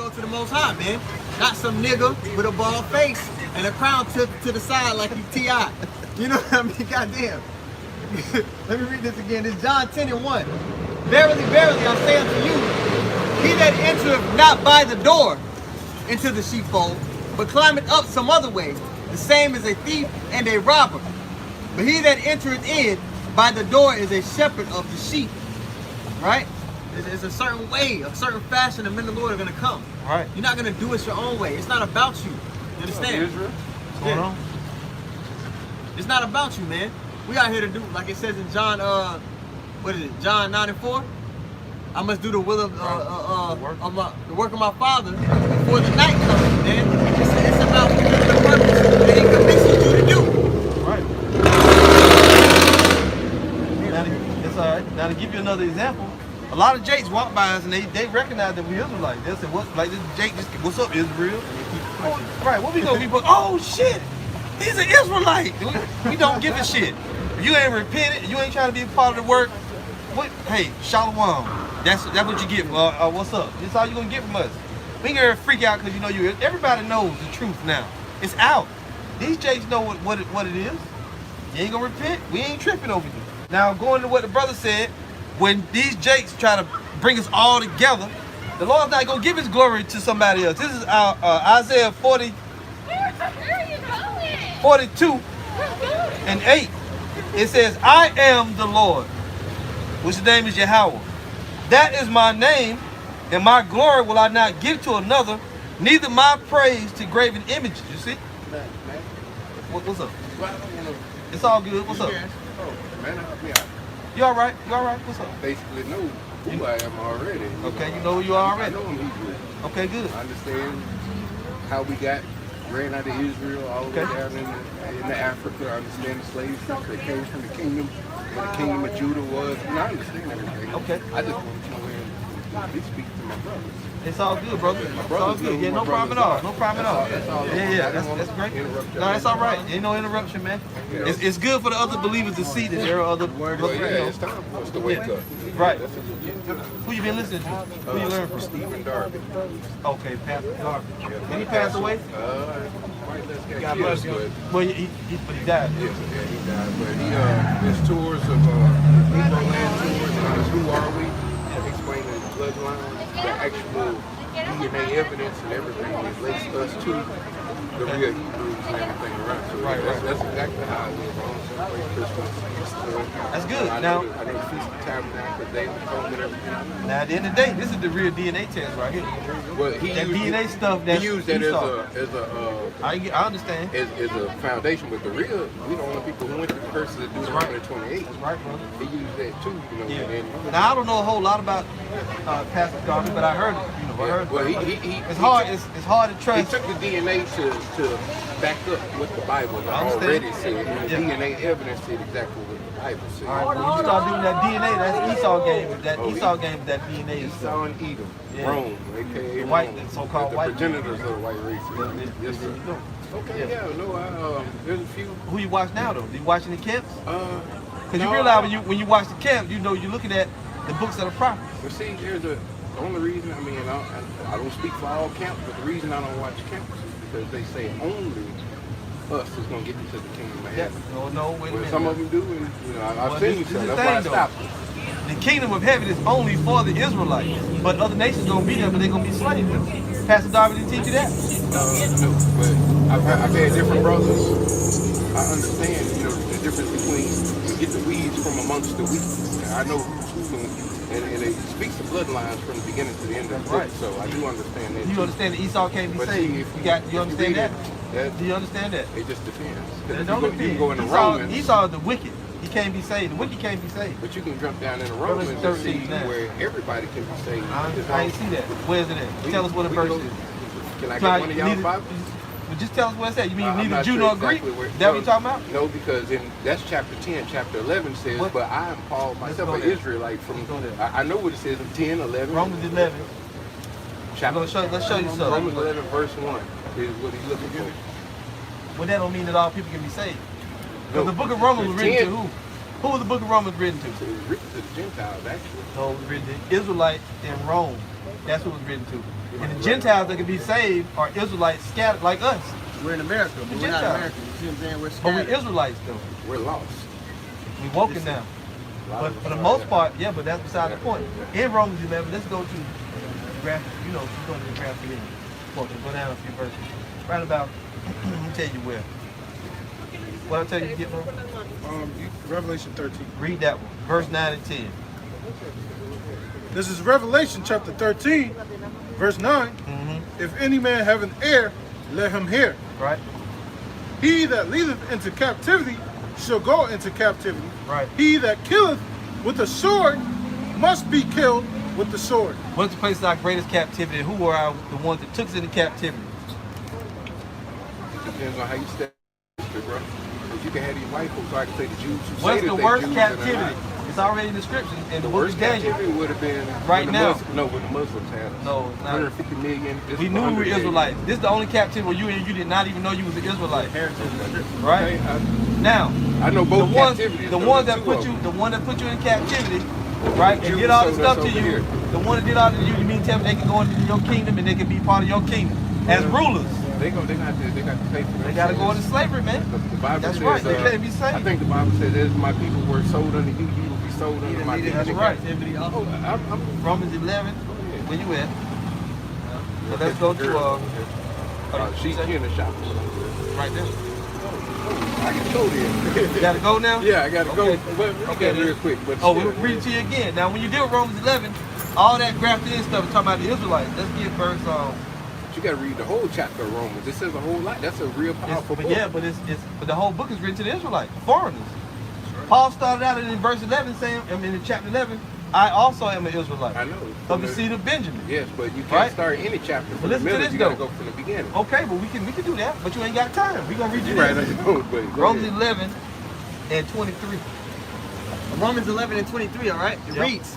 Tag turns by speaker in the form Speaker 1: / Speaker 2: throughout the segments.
Speaker 1: go to the Most High, man. Not some nigga with a bald face and a crown to the side like he T.I. You know what I mean? Goddamn. Let me read this again. It's John 10:1. Verily, verily, I say unto you, he that entereth not by the door into the sheepfold, but climbeth up some other way, the same is a thief and a robber. But he that entereth in by the door is a shepherd of the sheep. Right? There's a certain way, a certain fashion the men of the Lord are going to come.
Speaker 2: Right.
Speaker 1: You're not going to do it your own way. It's not about you. You understand?
Speaker 2: Israel? What's going on?
Speaker 1: It's not about you, man. We out here to do, like it says in John, John 9:4. I must do the will of the work of my Father before the night comes, man. It's about the purpose that he commissions you to do.
Speaker 2: Right. It's all right. Now to give you another example, a lot of Jakes walk by us and they recognize that we Israelites. They'll say, "What? Like this Jake? Just what's up, Israel?" Right. What we gonna be? Oh shit! He's an Israelite. We don't give a shit. You ain't repented. You ain't trying to be a part of the work. What? Hey, shalom. That's what you get. What's up? That's all you gonna get from us. We ain't gonna freak out because you know you. Everybody knows the truth now. It's out. These Jakes know what it is. You ain't gonna repent. We ain't tripping over you. Now going to what the brother said, when these Jakes try to bring us all together, the Lord's not gonna give His glory to somebody else. This is Isaiah 40.
Speaker 3: Where are you going?
Speaker 2: 42 and 8. It says, I am the Lord, which name is Yahweh. That is my name, and my glory will I not give to another, neither my praise to graven images. You see? What's up? It's all good. What's up?
Speaker 4: Oh, man, help me out.
Speaker 2: You all right? You all right? What's up?
Speaker 4: Basically know who I am already.
Speaker 2: Okay, you know who you are already?
Speaker 4: I know I'm Hebrew.
Speaker 2: Okay, good.
Speaker 4: I understand how we ran out of Israel all the way down into Africa. I understand the slaves that came from the kingdom, where the kingdom of Judah was. And I understand everything.
Speaker 2: Okay.
Speaker 4: I just want to know and speak to my brothers.
Speaker 2: It's all good, brother. It's all good. Yeah, no problem at all. No problem at all. Yeah, that's great. No, that's all right. Ain't no interruption, man. It's good for the other believers to see that there are other.
Speaker 4: It's time for us to wake up.
Speaker 2: Right. Who you been listening to? Who you learn from?
Speaker 4: Stephen Darby.
Speaker 2: Okay, Pastor Darby. Did he pass away?
Speaker 4: God bless him.
Speaker 2: Well, he died.
Speaker 4: Yeah, he died. But his tours of Negro land tours, who are we? Explaining the bloodline, the actual DNA evidence and everything that links us to the real Hebrews and everything around. So that's exactly how I live on. Celebrate Christmas, Easter.
Speaker 2: That's good.
Speaker 4: I
Speaker 2: Now,
Speaker 4: know the Feast of Tabernacles, Day of Atonement, everything.
Speaker 2: Now, at the end of the day, this is the real DNA test right here.
Speaker 4: Well,
Speaker 2: that DNA stuff that
Speaker 4: he used that
Speaker 2: I understand.
Speaker 4: As a foundation, but the real, we the only people who went through the curses of Deuteronomy 28.
Speaker 2: That's right, brother.
Speaker 4: He used that too, you know.
Speaker 2: Yeah. Now I don't know a whole lot about Pastor Darby, but I heard it. You know, I heard.
Speaker 4: Well,
Speaker 2: it's hard. It's hard to trust.
Speaker 4: He took the DNA to back up what the Bible already said, and the DNA evidence said exactly what the Bible said.
Speaker 2: All right, when you start doing that DNA, that's Esau game. Esau game, that DNA is
Speaker 4: Esau and Edom, Rome, aka
Speaker 2: the white, the so-called
Speaker 4: the
Speaker 2: white
Speaker 4: progenitors of the white race. Yes, sir. Okay, there's a few.
Speaker 2: Who you watch now, though? You watching the camps? Because
Speaker 4: No,
Speaker 2: you realize when you watch the camps, you know you're looking at the books of the prophets.
Speaker 4: But see, the only reason, I don't speak for all camps, but the reason I don't watch camps is because they say only us is going to get into the kingdom of heaven.
Speaker 2: No, wait a minute.
Speaker 4: Some of them do, and I've seen some. That's why I stopped.
Speaker 2: The kingdom of heaven is only for the Israelites, but other nations don't be there, but they're going to be slaves. Pastor Darby didn't teach you that?
Speaker 4: No, but I've had different brothers. I understand, the difference between get the weeds from amongst the wheat. I know and it speaks of bloodlines from the beginning to the end of the book, so I do understand that.
Speaker 2: You understand that Esau can't be saved? You understand that? Do you understand that?
Speaker 4: It just depends.
Speaker 2: It don't depend.
Speaker 4: You can go into Romans.
Speaker 2: Esau is the wicked. He can't be saved. The wicked can't be saved.
Speaker 4: But you can jump down into Romans and see where everybody can be saved.
Speaker 2: I ain't see that. Where is it at? Tell us what the verse is.
Speaker 4: Can I get one of y'all Bibles?
Speaker 2: But just tell us what it says. You mean neither Jew
Speaker 4: sure
Speaker 2: nor Greek? That what you talking about?
Speaker 4: No, because that's chapter 10. Chapter 11 says, but I am Paul myself an Israelite from. I know what it says in 10, 11.
Speaker 2: Romans 11. Let's show you something.
Speaker 4: Romans 11 verse 1 is what he's looking for.
Speaker 2: Well, that don't mean that all people can be saved. Because the book of Romans was written to who? Who was the book of Romans written to?
Speaker 4: It was written to the Gentiles, actually.
Speaker 2: No, it was written to Israelites in Rome. That's who it was written to. And the Gentiles that can be saved are Israelites scattered like us.
Speaker 1: We're in America, but we're not
Speaker 2: Gentiles.
Speaker 1: Americans. You see what I'm saying? We're
Speaker 2: But
Speaker 1: scattered.
Speaker 2: we Israelites though.
Speaker 4: We're lost.
Speaker 2: We woken now. But for the most part, yeah, but that's beside the point. In Romans 11, let's go to graphic, you know, let's go to the graphic in. Go down a few verses. Right about, let me tell you where. What I tell you to get, bro?
Speaker 5: Revelation 13.
Speaker 2: Read that one. Verse 9 and 10.
Speaker 5: This is Revelation chapter 13, verse 9. If any man have an ear, let him hear.
Speaker 2: Right?
Speaker 5: He that leadeth into captivity shall go into captivity.
Speaker 2: Right.
Speaker 5: He that killeth with the sword must be killed with the sword.
Speaker 2: What's the place of our greatest captivity? Who were the ones that took us into captivity?
Speaker 4: It depends on how you step, bro. If you can have these white folks, so I can say the Jews who
Speaker 2: What's
Speaker 4: say
Speaker 2: the
Speaker 4: that
Speaker 2: worst
Speaker 4: they Jews and they're
Speaker 2: captivity?
Speaker 4: not.
Speaker 2: It's already in the scriptures in the
Speaker 4: The
Speaker 2: book
Speaker 4: worst
Speaker 2: of Daniel.
Speaker 4: captivity would have been
Speaker 2: Right
Speaker 4: when
Speaker 2: now.
Speaker 4: when the Muslims had us.
Speaker 2: No, it's not.
Speaker 4: 150 million. This
Speaker 2: We
Speaker 4: was
Speaker 2: knew we were
Speaker 4: 100 million.
Speaker 2: Israelites. This is the only captivity where you did not even know you was an Israelite. Right?
Speaker 4: Okay,
Speaker 2: Now,
Speaker 4: I know both
Speaker 2: the ones,
Speaker 4: captivities.
Speaker 2: the
Speaker 4: though,
Speaker 2: ones
Speaker 4: the
Speaker 2: that
Speaker 4: two
Speaker 2: put
Speaker 4: of
Speaker 2: you,
Speaker 4: them.
Speaker 2: the one that put you in captivity, right, and
Speaker 4: Jews
Speaker 2: did all the
Speaker 4: sold
Speaker 2: stuff
Speaker 4: us
Speaker 2: to
Speaker 4: over
Speaker 2: you.
Speaker 4: here.
Speaker 2: The one that did all that to you mean tell me they can go into your kingdom and they can be part of your kingdom as rulers.
Speaker 4: They got to pay for
Speaker 2: They got to go into slavery, man.
Speaker 4: The Bible
Speaker 2: That's
Speaker 4: says,
Speaker 2: right. They can't be
Speaker 4: I
Speaker 2: saved.
Speaker 4: think the Bible says, as my people were sold unto you, you will be sold unto my people.
Speaker 2: That's right.
Speaker 4: Oh, I'm
Speaker 2: Romans 11. Where you at? So let's go to
Speaker 4: she's in the shop.
Speaker 2: right there.
Speaker 4: I can go there.
Speaker 2: You gotta go now?
Speaker 4: Yeah, I gotta go.
Speaker 2: Okay.
Speaker 4: But
Speaker 2: Okay,
Speaker 4: real quick. But
Speaker 2: Oh,
Speaker 4: still,
Speaker 2: we'll read it to you again. Now, when you deal with Romans 11, all that grafted in stuff is talking about the Israelites. Let's get verse.
Speaker 4: you gotta read the whole chapter of Romans. It says a whole lot. That's a real powerful book.
Speaker 2: Yeah, but but the whole book is written to the Israelites, foreigners. Paul started out in verse 11 saying, I mean, in chapter 11, I also am an Israelite.
Speaker 4: I know.
Speaker 2: Of the seed of Benjamin.
Speaker 4: Yes, but you can't
Speaker 2: Right?
Speaker 4: start any chapter from the
Speaker 2: Listen to
Speaker 4: middle.
Speaker 2: this,
Speaker 4: You gotta
Speaker 2: though.
Speaker 4: go from the beginning.
Speaker 2: Okay, but we can do that, but you ain't got time. We're gonna read you
Speaker 4: You're right.
Speaker 2: this.
Speaker 4: I know, but go
Speaker 2: Romans
Speaker 4: ahead.
Speaker 2: 11 and 23.
Speaker 1: Romans 11 and 23, all right? It
Speaker 2: Yep.
Speaker 1: reads,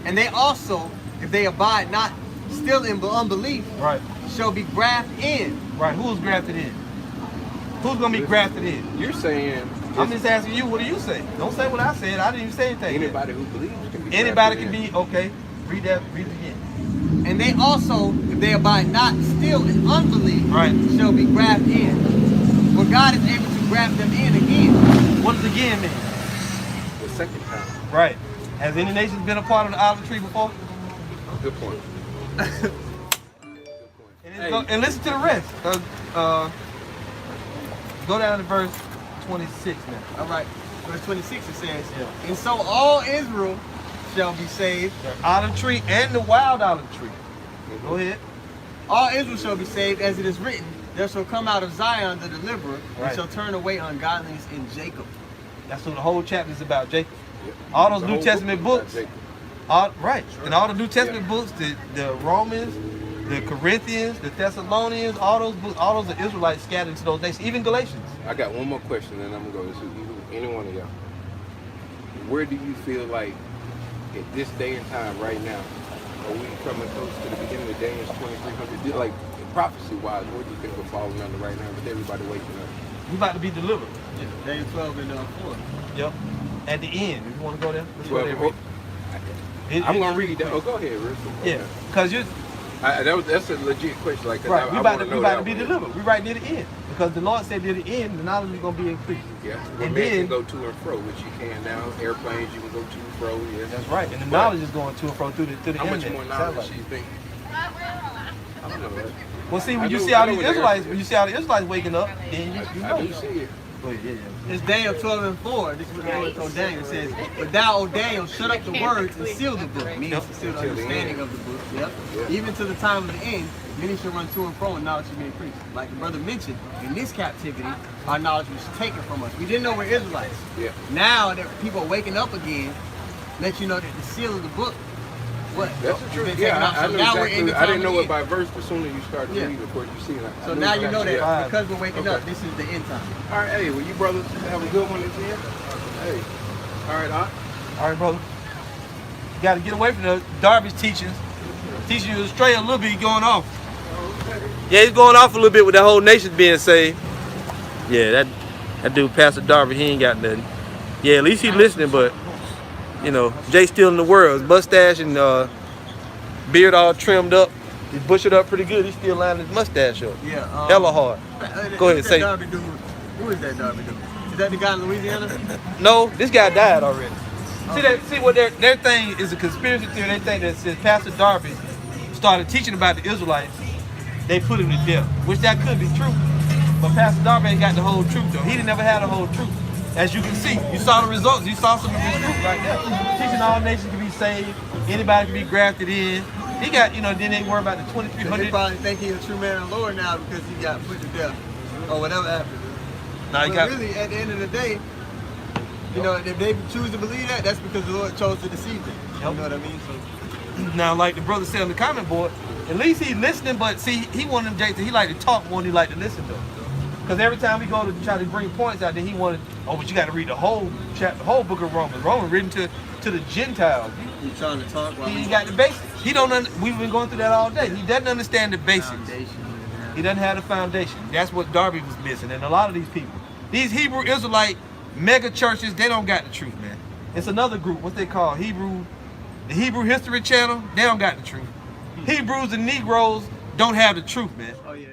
Speaker 1: and they also, if they abide not still in unbelief,
Speaker 2: Right.
Speaker 1: shall be grafted in.
Speaker 2: Right. Who's grafted in? Who's gonna be grafted in?
Speaker 4: You're saying
Speaker 2: I'm just asking you, what do you say? Don't say what I said. I didn't even say anything. yet.
Speaker 4: anybody who believes can be.
Speaker 2: Anybody
Speaker 4: grafted
Speaker 2: can
Speaker 4: in.
Speaker 2: be, okay. Read it again.
Speaker 1: And they also, if they abide not still in unbelief,
Speaker 2: Right.
Speaker 1: shall be grafted in. For God is able to graft them in again.
Speaker 2: What does again mean?
Speaker 4: The second time.
Speaker 2: Right. Has any nation been a part of the olive tree before?
Speaker 4: Good point.
Speaker 2: And listen to the rest. Go down to verse 26 now.
Speaker 1: All right. Verse 26 it says,
Speaker 2: Yeah.
Speaker 1: and so all Israel shall be saved.
Speaker 2: The olive tree and the wild olive tree. Go ahead.
Speaker 1: All Israel shall be saved, as it is written, there shall come out of Zion the deliverer,
Speaker 2: Right.
Speaker 1: and shall turn away ungodliness in Jacob.
Speaker 2: That's what the whole chapter is about, Jacob.
Speaker 4: Yep.
Speaker 2: All those
Speaker 4: The
Speaker 2: New
Speaker 4: whole
Speaker 2: Testament
Speaker 4: book is
Speaker 2: books.
Speaker 4: about
Speaker 2: Right. And all the New Testament books, the Romans, the Corinthians, the Thessalonians, all those books, all those are Israelites scattered into those nations, even Galatians.
Speaker 4: I got one more question, and I'm gonna go to any one of y'all. Where do you feel like at this day and time, right now, are we coming close to the beginning of Daniel 2300? Like prophecy-wise, where do you think we're falling under right now with everybody waking up?
Speaker 2: We about to be delivered.
Speaker 1: Daniel 12 and 4.
Speaker 2: Yep. At the end, if you want to go there, let's go there.
Speaker 4: Well,
Speaker 2: It-
Speaker 4: I'm
Speaker 2: it-
Speaker 4: gonna read that. Oh, go ahead, Rick.
Speaker 2: Yeah, because you
Speaker 4: That's a legit question. Like, 'cause
Speaker 2: right.
Speaker 4: I
Speaker 2: We about
Speaker 4: wanna
Speaker 2: to
Speaker 4: know
Speaker 2: be
Speaker 4: that one.
Speaker 2: delivered. We right near the end because the Lord said near the end, the knowledge is gonna be increased.
Speaker 4: Yeah, where
Speaker 2: And
Speaker 4: man
Speaker 2: then-
Speaker 4: can go to and fro, which you can now. Airplanes, you can go to and fro. Yes.
Speaker 2: That's right. And the
Speaker 4: But
Speaker 2: knowledge is going to and fro through the
Speaker 4: How much
Speaker 2: internet.
Speaker 4: more
Speaker 2: Sounds
Speaker 4: knowledge
Speaker 2: like.
Speaker 4: do you think? I don't know. Right?
Speaker 2: Well, see, when
Speaker 4: I
Speaker 2: you
Speaker 4: do-
Speaker 2: see
Speaker 4: I
Speaker 2: all
Speaker 4: know
Speaker 2: these
Speaker 4: what they're
Speaker 2: Israelites,
Speaker 4: asking.
Speaker 2: when you see all the Israelites waking up, then you know.
Speaker 4: I do see it.
Speaker 2: Go ahead, yeah.
Speaker 1: It's Daniel 12 and 4. This is what the Lord told Daniel. It says, but thou, O Daniel, shut up the words and seal the book. Means
Speaker 2: Yep.
Speaker 1: to seal the
Speaker 4: Till the
Speaker 1: understanding
Speaker 4: end.
Speaker 1: of the book. Yep.
Speaker 4: Yeah.
Speaker 1: Even to the time of the end, many shall run to and fro, and knowledge shall be increased. Like the brother mentioned, in this captivity, our knowledge was taken from us. We didn't know we're Israelites.
Speaker 4: Yeah.
Speaker 1: Now that people are waking up again, let you know that the seal of the book, what?
Speaker 4: That's the
Speaker 1: It's
Speaker 4: truth.
Speaker 1: been taken
Speaker 4: Yeah,
Speaker 1: out.
Speaker 4: I
Speaker 1: So
Speaker 4: know
Speaker 1: now we're in
Speaker 4: exactly.
Speaker 1: the
Speaker 4: I
Speaker 1: time
Speaker 4: didn't
Speaker 1: of
Speaker 4: know
Speaker 1: the
Speaker 4: it by
Speaker 1: end.
Speaker 4: verse, but sooner you start
Speaker 1: Yeah.
Speaker 4: reading, of course, you see it.
Speaker 1: So now you know that
Speaker 2: Right.
Speaker 1: because we're waking
Speaker 4: Okay.
Speaker 1: up, this is the end time.
Speaker 4: All right, hey, well, you brothers have a good one at the end. Hey, all right,
Speaker 2: All right, brother. You got to get away from the Darby's teachings. Teaching you astray a little bit, he's going off. Yeah, he's going off a little bit with the whole nation being saved. Yeah, that dude, Pastor Darby, he ain't got nothing. Yeah, at least he's listening, but, you know, Jay still in the world. His mustache and beard all trimmed up. He's bushed up pretty good. He's still lining his mustache up.
Speaker 1: Yeah.
Speaker 2: Hella hard. Go ahead, say.
Speaker 1: Darby dude. Who is that Darby dude? Is that the guy in Louisiana?
Speaker 2: No, this guy died already. See that? See what their thing is a conspiracy theory. They think that since Pastor Darby started teaching about the Israelites, they put him to death, which that could be true. But Pastor Darby ain't got the whole truth though. He didn't never had the whole truth. As you can see, you saw the results. You saw some of his fruit right there. Teaching all nations can be saved. Anybody can be grafted in. He got, you know, then they worry about the 2,300.
Speaker 1: They probably think he's a true man of the Lord now because he got put to death or whatever happened.
Speaker 2: Now he
Speaker 1: But
Speaker 2: got
Speaker 1: really, at the end of the day, you know, if they choose to believe that, that's because the Lord chose to deceive them. You know what I mean? So
Speaker 2: now, like the brother said on the comment board, at least he's listening. But see, he one of them Jakes that he like to talk more than he like to listen to. Because every time we go to try to bring points out, then he wanted, oh, but you got to read the whole chapter, the whole book of Romans. Romans written to the Gentiles.
Speaker 1: you trying to talk while
Speaker 2: He ain't got the basics. He don't. We've been going through that all day. He doesn't understand the basics. He doesn't have the foundation. That's what Darby was missing, and a lot of these people, these Hebrew Israelite mega churches, they don't got the truth, man. It's another group, what they call the Hebrew History Channel. They don't got the truth. Hebrews and Negroes don't have the truth, man.
Speaker 1: Oh yeah.